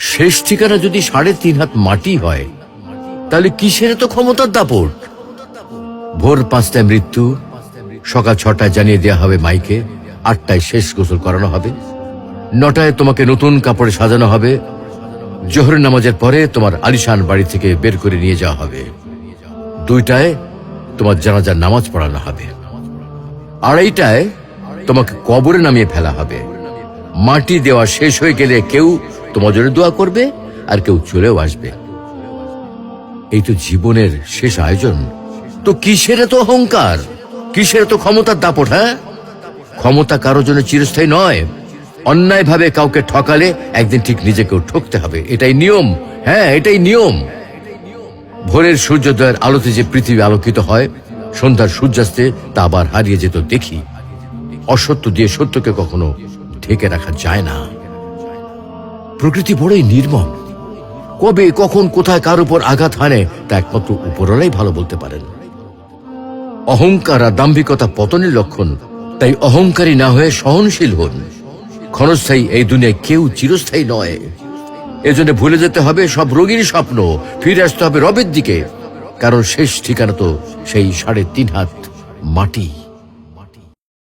শেষ ঠিকানা যদি 3.5 হাত মাটি হয়, তাহলে কিসের তো ক্ষমতার দাপট? ভোর 5টায় মৃত্যু, সকাল 6টায় জানিয়ে দেওয়া হবে মাইকে, 8টায় শেষ গোসল করানো হবে, 9টায় তোমাকে নতুন কাপড়ে সাজানো হবে, জোহরের নামাজের পরে তোমার আলিশান বাড়ি থেকে বের করে নিয়ে যাওয়া হবে, 2টায় তোমার জানাজার নামাজ পড়ানো হবে, 2:30টায় তোমাকে কবরে নামিয়ে ফেলা হবে। মাটি দেওয়া শেষ হয়ে গেলে কেউ তোমার জন্য দোয়া করবে আর কেউ চলেও আসবে। এই তো জীবনের শেষ আয়োজন। তো কিসের এত অহংকার, কিসের এত ক্ষমতার দাপট? হ্যাঁ, ক্ষমতা কারোর জন্য চিরস্থায়ী নয়। অন্যায় ভাবে কাউকে ঠকালে একদিন ঠিক নিজেকেও ঠকতে হবে, এটাই নিয়ম। হ্যাঁ, এটাই নিয়ম। ভোরের সূর্যোদয়ের আলোতে যে পৃথিবী আলোকিত হয়, সন্ধ্যার সূর্যাস্তে তা আবার হারিয়ে যেত দেখি। অসত্য দিয়ে সত্যকে কখনো ঢেকে রাখা যায় না। প্রকৃতি বড়ই নির্মম। কবে কখন কোথায় কার উপর আঘাত হানে তা একমাত্র উপরওয়ালাই ভালো বলতে পারেন। অহংকার আর দাম্ভিকতা পতনের লক্ষণ, তাই অহংকারী না হয়ে সহনশীল হন। ক্ষণস্থায়ী এই দুনিয়ায় কেউ চিরস্থায়ী নয়। এজন্য ভুলে যেতে হবে সব রোগীর স্বপ্ন, ফিরে আসতে হবে রবের দিকে, কারণ শেষ ঠিকানা তো সেই 3.5 হাত মাটি।